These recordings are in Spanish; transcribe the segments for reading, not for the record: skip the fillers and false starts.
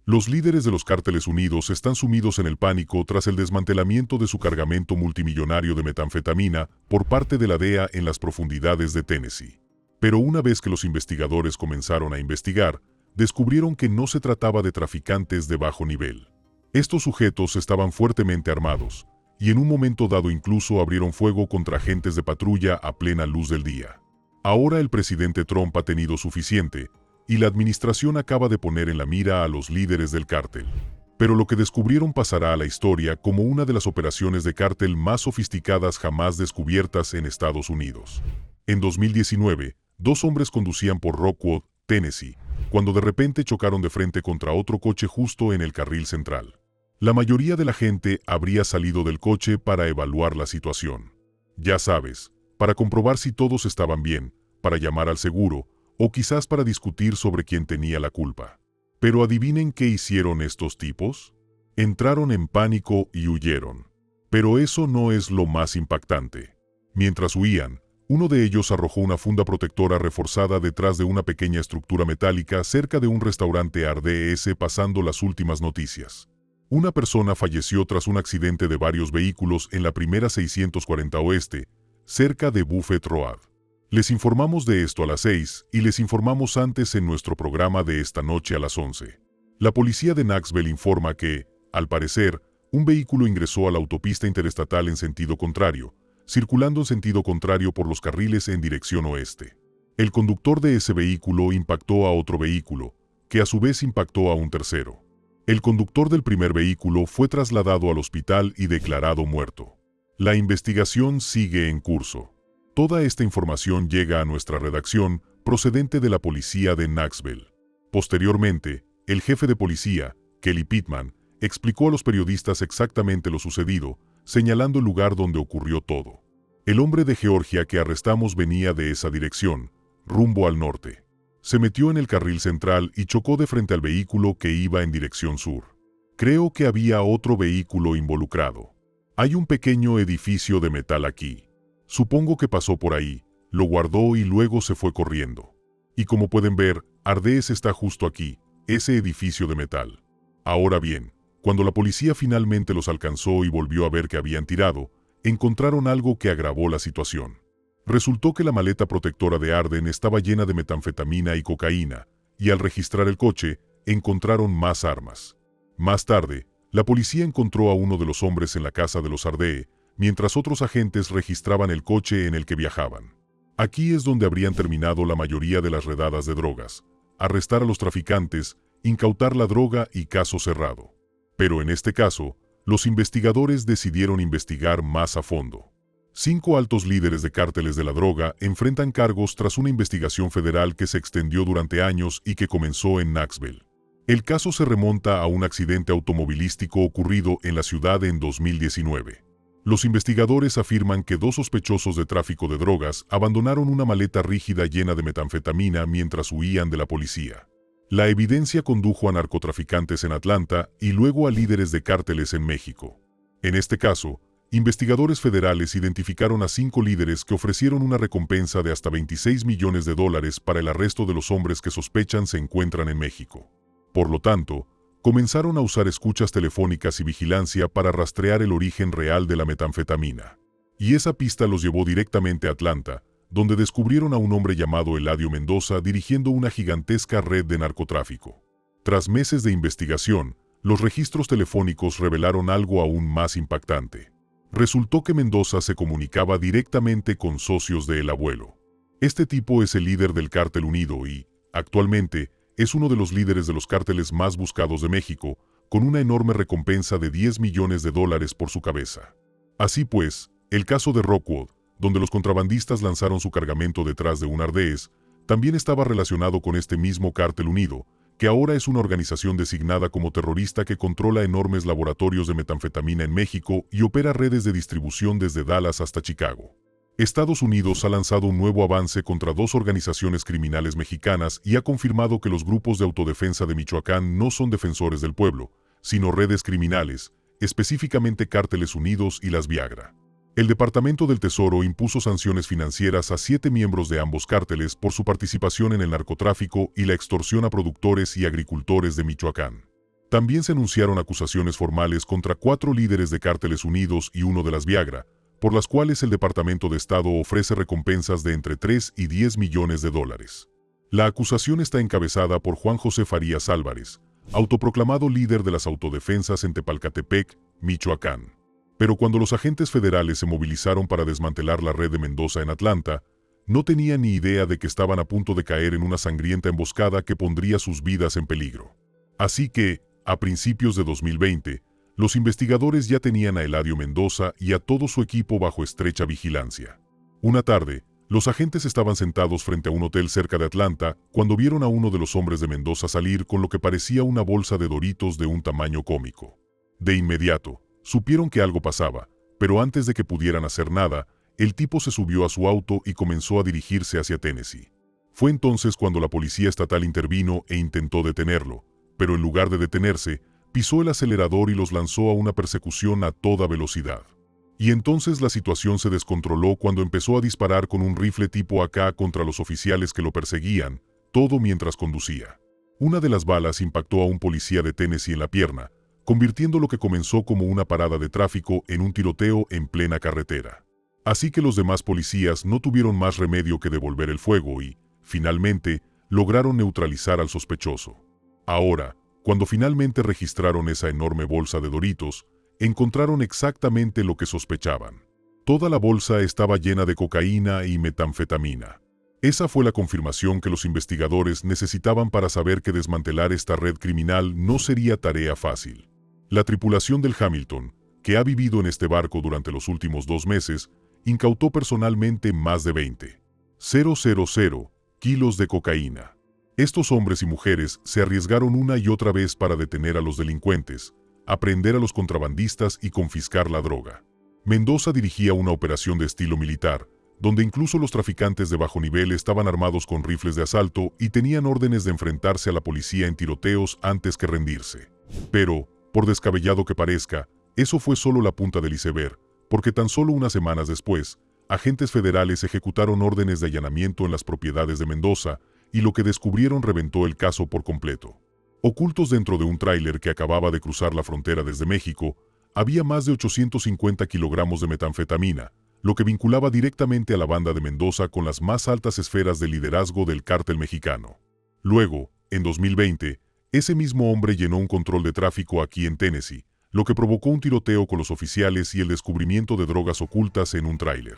Los líderes de los cárteles unidos están sumidos en el pánico tras el desmantelamiento de su cargamento multimillonario de metanfetamina por parte de la DEA en las profundidades de Tennessee. Pero una vez que los investigadores comenzaron a investigar, descubrieron que no se trataba de traficantes de bajo nivel. Estos sujetos estaban fuertemente armados, y en un momento dado incluso abrieron fuego contra agentes de patrulla a plena luz del día. Ahora el presidente Trump ha tenido suficiente, y la administración acaba de poner en la mira a los líderes del cártel. Pero lo que descubrieron pasará a la historia como una de las operaciones de cártel más sofisticadas jamás descubiertas en Estados Unidos. En 2019, 2 hombres conducían por Rockwood, Tennessee, cuando de repente chocaron de frente contra otro coche justo en el carril central. La mayoría de la gente habría salido del coche para evaluar la situación. Ya sabes, para comprobar si todos estaban bien, para llamar al seguro, o quizás para discutir sobre quién tenía la culpa. Pero adivinen qué hicieron estos tipos. Entraron en pánico y huyeron. Pero eso no es lo más impactante. Mientras huían, uno de ellos arrojó una funda protectora reforzada detrás de una pequeña estructura metálica cerca de un restaurante RDS pasando las últimas noticias. Una persona falleció tras un accidente de varios vehículos en la primera 640 Oeste, cerca de Buffett Road. Les informamos de esto a las 6 y les informamos antes en nuestro programa de esta noche a las 11. La policía de Knoxville informa que, al parecer, un vehículo ingresó a la autopista interestatal en sentido contrario, circulando en sentido contrario por los carriles en dirección oeste. El conductor de ese vehículo impactó a otro vehículo, que a su vez impactó a un tercero. El conductor del primer vehículo fue trasladado al hospital y declarado muerto. La investigación sigue en curso. Toda esta información llega a nuestra redacción, procedente de la policía de Knoxville. Posteriormente, el jefe de policía, Kelly Pittman, explicó a los periodistas exactamente lo sucedido, señalando el lugar donde ocurrió todo. El hombre de Georgia que arrestamos venía de esa dirección, rumbo al norte. Se metió en el carril central y chocó de frente al vehículo que iba en dirección sur. Creo que había otro vehículo involucrado. Hay un pequeño edificio de metal aquí. Supongo que pasó por ahí, lo guardó y luego se fue corriendo. Y como pueden ver, Ardes está justo aquí, ese edificio de metal. Ahora bien, cuando la policía finalmente los alcanzó y volvió a ver que habían tirado, encontraron algo que agravó la situación. Resultó que la maleta protectora de Arden estaba llena de metanfetamina y cocaína, y al registrar el coche, encontraron más armas. Más tarde, la policía encontró a uno de los hombres en la casa de los Ardee, mientras otros agentes registraban el coche en el que viajaban. Aquí es donde habrían terminado la mayoría de las redadas de drogas: arrestar a los traficantes, incautar la droga y caso cerrado. Pero en este caso, los investigadores decidieron investigar más a fondo. 5 altos líderes de cárteles de la droga enfrentan cargos tras una investigación federal que se extendió durante años y que comenzó en Knoxville. El caso se remonta a un accidente automovilístico ocurrido en la ciudad en 2019. Los investigadores afirman que 2 sospechosos de tráfico de drogas abandonaron una maleta rígida llena de metanfetamina mientras huían de la policía. La evidencia condujo a narcotraficantes en Atlanta y luego a líderes de cárteles en México. En este caso, investigadores federales identificaron a 5 líderes que ofrecieron una recompensa de hasta $26 millones para el arresto de los hombres que sospechan se encuentran en México. Por lo tanto, comenzaron a usar escuchas telefónicas y vigilancia para rastrear el origen real de la metanfetamina. Y esa pista los llevó directamente a Atlanta, donde descubrieron a un hombre llamado Eladio Mendoza dirigiendo una gigantesca red de narcotráfico. Tras meses de investigación, los registros telefónicos revelaron algo aún más impactante. Resultó que Mendoza se comunicaba directamente con socios de El Abuelo. Este tipo es el líder del Cártel Unido y, actualmente, es uno de los líderes de los cárteles más buscados de México, con una enorme recompensa de $10 millones por su cabeza. Así pues, el caso de Rockwood, donde los contrabandistas lanzaron su cargamento detrás de un Ardes, también estaba relacionado con este mismo Cártel Unido, que ahora es una organización designada como terrorista que controla enormes laboratorios de metanfetamina en México y opera redes de distribución desde Dallas hasta Chicago. Estados Unidos ha lanzado un nuevo avance contra 2 organizaciones criminales mexicanas y ha confirmado que los grupos de autodefensa de Michoacán no son defensores del pueblo, sino redes criminales, específicamente Cárteles Unidos y las Viagra. El Departamento del Tesoro impuso sanciones financieras a 7 miembros de ambos cárteles por su participación en el narcotráfico y la extorsión a productores y agricultores de Michoacán. También se anunciaron acusaciones formales contra 4 líderes de Cárteles Unidos y uno de las Viagra, por las cuales el Departamento de Estado ofrece recompensas de entre 3 y 10 millones de dólares. La acusación está encabezada por Juan José Farías Álvarez, autoproclamado líder de las autodefensas en Tepalcatepec, Michoacán. Pero cuando los agentes federales se movilizaron para desmantelar la red de Mendoza en Atlanta, no tenían ni idea de que estaban a punto de caer en una sangrienta emboscada que pondría sus vidas en peligro. Así que, a principios de 2020, los investigadores ya tenían a Eladio Mendoza y a todo su equipo bajo estrecha vigilancia. Una tarde, los agentes estaban sentados frente a un hotel cerca de Atlanta cuando vieron a uno de los hombres de Mendoza salir con lo que parecía una bolsa de Doritos de un tamaño cómico. De inmediato, supieron que algo pasaba, pero antes de que pudieran hacer nada, el tipo se subió a su auto y comenzó a dirigirse hacia Tennessee. Fue entonces cuando la policía estatal intervino e intentó detenerlo, pero en lugar de detenerse, pisó el acelerador y los lanzó a una persecución a toda velocidad. Y entonces la situación se descontroló cuando empezó a disparar con un rifle tipo AK contra los oficiales que lo perseguían, todo mientras conducía. Una de las balas impactó a un policía de Tennessee en la pierna, convirtiendo lo que comenzó como una parada de tráfico en un tiroteo en plena carretera. Así que los demás policías no tuvieron más remedio que devolver el fuego y, finalmente, lograron neutralizar al sospechoso. Ahora, cuando finalmente registraron esa enorme bolsa de Doritos, encontraron exactamente lo que sospechaban. Toda la bolsa estaba llena de cocaína y metanfetamina. Esa fue la confirmación que los investigadores necesitaban para saber que desmantelar esta red criminal no sería tarea fácil. La tripulación del Hamilton, que ha vivido en este barco durante los últimos 2 meses, incautó personalmente más de 20,000 kilos de cocaína. Estos hombres y mujeres se arriesgaron una y otra vez para detener a los delincuentes, aprender a los contrabandistas y confiscar la droga. Mendoza dirigía una operación de estilo militar, donde incluso los traficantes de bajo nivel estaban armados con rifles de asalto y tenían órdenes de enfrentarse a la policía en tiroteos antes que rendirse. Pero, por descabellado que parezca, eso fue solo la punta del iceberg, porque tan solo unas semanas después, agentes federales ejecutaron órdenes de allanamiento en las propiedades de Mendoza, y lo que descubrieron reventó el caso por completo. Ocultos dentro de un tráiler que acababa de cruzar la frontera desde México, había más de 850 kilogramos de metanfetamina, lo que vinculaba directamente a la banda de Mendoza con las más altas esferas de liderazgo del cártel mexicano. Luego, en 2020, ese mismo hombre llenó un control de tráfico aquí en Tennessee, lo que provocó un tiroteo con los oficiales y el descubrimiento de drogas ocultas en un tráiler.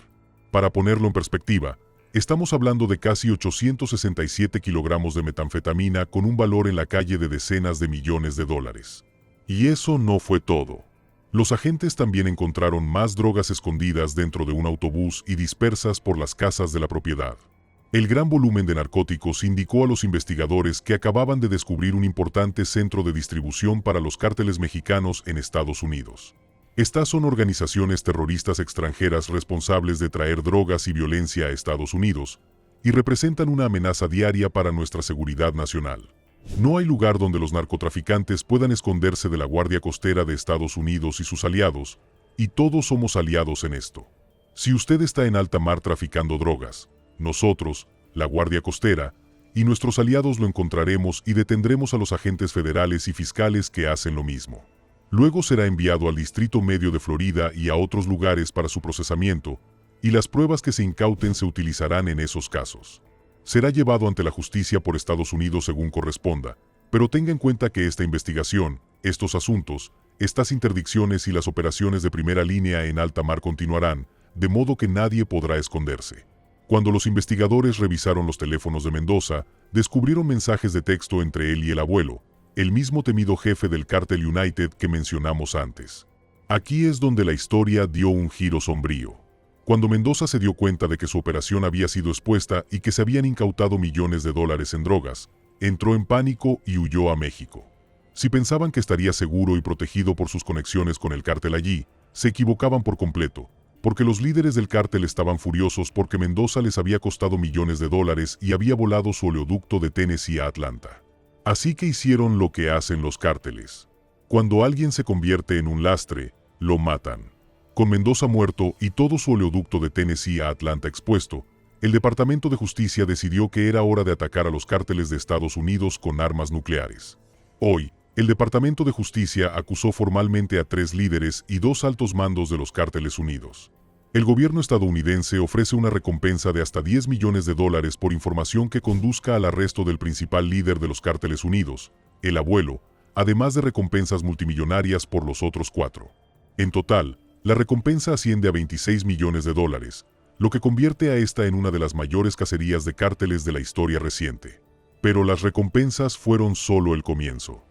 Para ponerlo en perspectiva, estamos hablando de casi 867 kilogramos de metanfetamina con un valor en la calle de decenas de millones de dólares. Y eso no fue todo. Los agentes también encontraron más drogas escondidas dentro de un autobús y dispersas por las casas de la propiedad. El gran volumen de narcóticos indicó a los investigadores que acababan de descubrir un importante centro de distribución para los cárteles mexicanos en Estados Unidos. Estas son organizaciones terroristas extranjeras responsables de traer drogas y violencia a Estados Unidos, y representan una amenaza diaria para nuestra seguridad nacional. No hay lugar donde los narcotraficantes puedan esconderse de la Guardia Costera de Estados Unidos y sus aliados, y todos somos aliados en esto. Si usted está en alta mar traficando drogas, nosotros, la Guardia Costera, y nuestros aliados lo encontraremos y detendremos a los agentes federales y fiscales que hacen lo mismo. Luego será enviado al Distrito Medio de Florida y a otros lugares para su procesamiento, y las pruebas que se incauten se utilizarán en esos casos. Será llevado ante la justicia por Estados Unidos según corresponda, pero tenga en cuenta que esta investigación, estos asuntos, estas interdicciones y las operaciones de primera línea en alta mar continuarán, de modo que nadie podrá esconderse. Cuando los investigadores revisaron los teléfonos de Mendoza, descubrieron mensajes de texto entre él y el abuelo, el mismo temido jefe del cártel United que mencionamos antes. Aquí es donde la historia dio un giro sombrío. Cuando Mendoza se dio cuenta de que su operación había sido expuesta y que se habían incautado millones de dólares en drogas, entró en pánico y huyó a México. Si pensaban que estaría seguro y protegido por sus conexiones con el cártel allí, se equivocaban por completo, porque los líderes del cártel estaban furiosos porque Mendoza les había costado millones de dólares y había volado su oleoducto de Tennessee a Atlanta. Así que hicieron lo que hacen los cárteles. Cuando alguien se convierte en un lastre, lo matan. Con Mendoza muerto y todo su oleoducto de Tennessee a Atlanta expuesto, el Departamento de Justicia decidió que era hora de atacar a los cárteles de Estados Unidos con armas nucleares. Hoy, El Departamento de Justicia acusó formalmente a 3 líderes y 2 altos mandos de los Cárteles Unidos. El gobierno estadounidense ofrece una recompensa de hasta $10 millones por información que conduzca al arresto del principal líder de los Cárteles Unidos, el Abuelo, además de recompensas multimillonarias por los otros 4. En total, la recompensa asciende a $26 millones, lo que convierte a esta en una de las mayores cacerías de cárteles de la historia reciente. Pero las recompensas fueron solo el comienzo.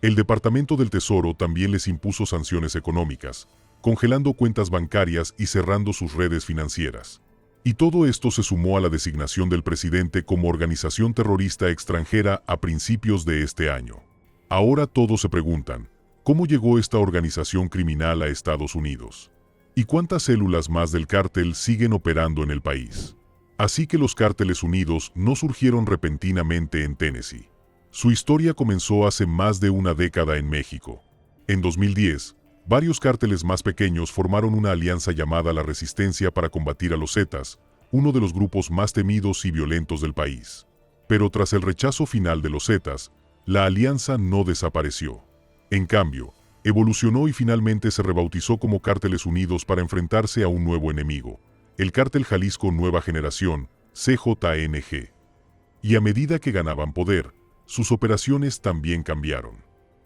El Departamento del Tesoro también les impuso sanciones económicas, congelando cuentas bancarias y cerrando sus redes financieras. Y todo esto se sumó a la designación del presidente como organización terrorista extranjera a principios de este año. Ahora todos se preguntan, ¿cómo llegó esta organización criminal a Estados Unidos? ¿Y cuántas células más del cártel siguen operando en el país? Así que los Cárteles Unidos no surgieron repentinamente en Tennessee. Su historia comenzó hace más de una década en México. En 2010, varios cárteles más pequeños formaron una alianza llamada La Resistencia para combatir a los Zetas, uno de los grupos más temidos y violentos del país. Pero tras el rechazo final de los Zetas, la alianza no desapareció. En cambio, evolucionó y finalmente se rebautizó como Cárteles Unidos para enfrentarse a un nuevo enemigo, el Cártel Jalisco Nueva Generación, CJNG. Y a medida que ganaban poder, sus operaciones también cambiaron.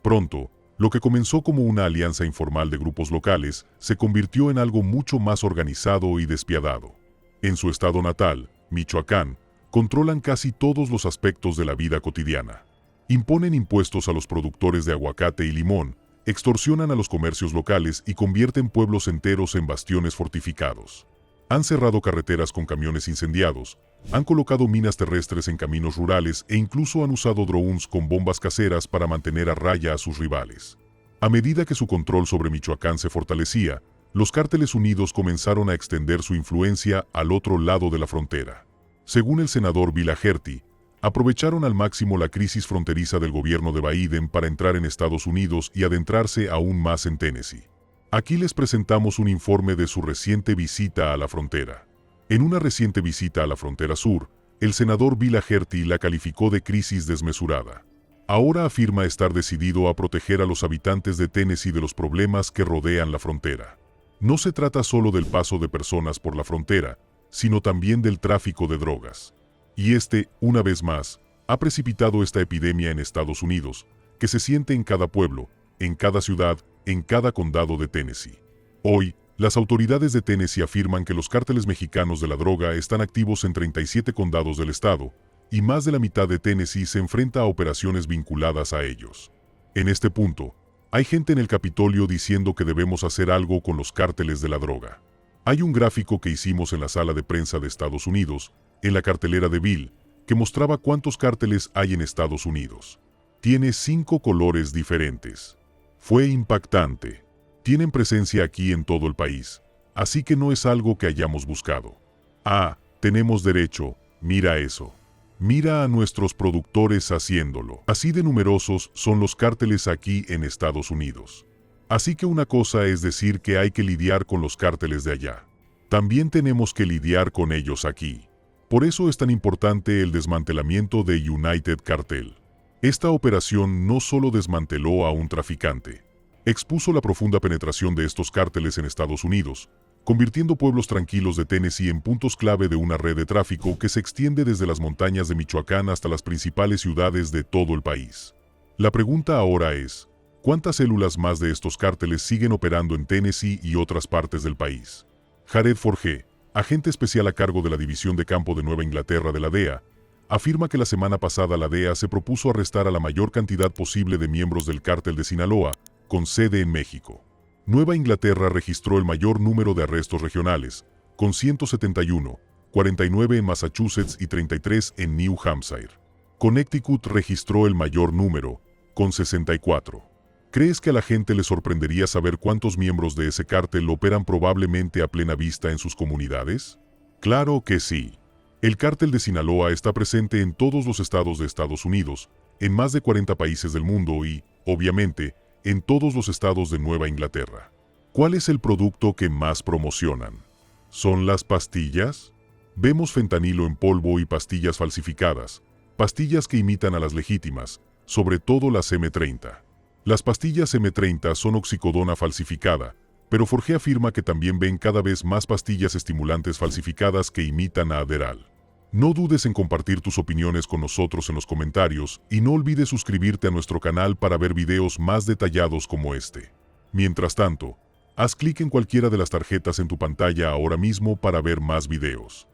Pronto, lo que comenzó como una alianza informal de grupos locales se convirtió en algo mucho más organizado y despiadado. En su estado natal, Michoacán, controlan casi todos los aspectos de la vida cotidiana. Imponen impuestos a los productores de aguacate y limón, extorsionan a los comercios locales y convierten pueblos enteros en bastiones fortificados. Han cerrado carreteras con camiones incendiados, han colocado minas terrestres en caminos rurales e incluso han usado drones con bombas caseras para mantener a raya a sus rivales. A medida que su control sobre Michoacán se fortalecía, los Cárteles Unidos comenzaron a extender su influencia al otro lado de la frontera. Según el senador Bill Aherty, aprovecharon al máximo la crisis fronteriza del gobierno de Biden para entrar en Estados Unidos y adentrarse aún más en Tennessee. Aquí les presentamos un informe de su reciente visita a la frontera. En una reciente visita a la frontera sur, el senador Bill Aherty la calificó de crisis desmesurada. Ahora afirma estar decidido a proteger a los habitantes de Tennessee de los problemas que rodean la frontera. No se trata solo del paso de personas por la frontera, sino también del tráfico de drogas. Y una vez más, ha precipitado esta epidemia en Estados Unidos, que se siente en cada pueblo, en cada ciudad, en cada condado de Tennessee. Hoy, las autoridades de Tennessee afirman que los cárteles mexicanos de la droga están activos en 37 condados del estado, y más de la mitad de Tennessee se enfrenta a operaciones vinculadas a ellos. En este punto, hay gente en el Capitolio diciendo que debemos hacer algo con los cárteles de la droga. Hay un gráfico que hicimos en la sala de prensa de Estados Unidos, en la cartelera de Bill, que mostraba cuántos cárteles hay en Estados Unidos. Tiene 5 colores diferentes. Fue impactante. Tienen presencia aquí en todo el país, así que no es algo que hayamos buscado. Tenemos derecho, mira eso. Mira a nuestros productores haciéndolo. Así de numerosos son los cárteles aquí en Estados Unidos. Así que una cosa es decir que hay que lidiar con los cárteles de allá. También tenemos que lidiar con ellos aquí. Por eso es tan importante el desmantelamiento de United Cartel. Esta operación no solo desmanteló a un traficante, expuso la profunda penetración de estos cárteles en Estados Unidos, convirtiendo pueblos tranquilos de Tennessee en puntos clave de una red de tráfico que se extiende desde las montañas de Michoacán hasta las principales ciudades de todo el país. La pregunta ahora es, ¿cuántas células más de estos cárteles siguen operando en Tennessee y otras partes del país? Jared Forge, agente especial a cargo de la División de Campo de Nueva Inglaterra de la DEA, afirma que la semana pasada la DEA se propuso arrestar a la mayor cantidad posible de miembros del cártel de Sinaloa, con sede en México. Nueva Inglaterra registró el mayor número de arrestos regionales, con 171, 49 en Massachusetts y 33 en New Hampshire. Connecticut registró el mayor número, con 64. ¿Crees que a la gente le sorprendería saber cuántos miembros de ese cártel operan probablemente a plena vista en sus comunidades? Claro que sí. El cártel de Sinaloa está presente en todos los estados de Estados Unidos, en más de 40 países del mundo y, obviamente, en todos los estados de Nueva Inglaterra. ¿Cuál es el producto que más promocionan? ¿Son las pastillas? Vemos fentanilo en polvo y pastillas falsificadas, pastillas que imitan a las legítimas, sobre todo las M30. Las pastillas M30 son oxicodona falsificada, pero Forge afirma que también ven cada vez más pastillas estimulantes falsificadas que imitan a Adderall. No dudes en compartir tus opiniones con nosotros en los comentarios y no olvides suscribirte a nuestro canal para ver videos más detallados como este. Mientras tanto, haz clic en cualquiera de las tarjetas en tu pantalla ahora mismo para ver más videos.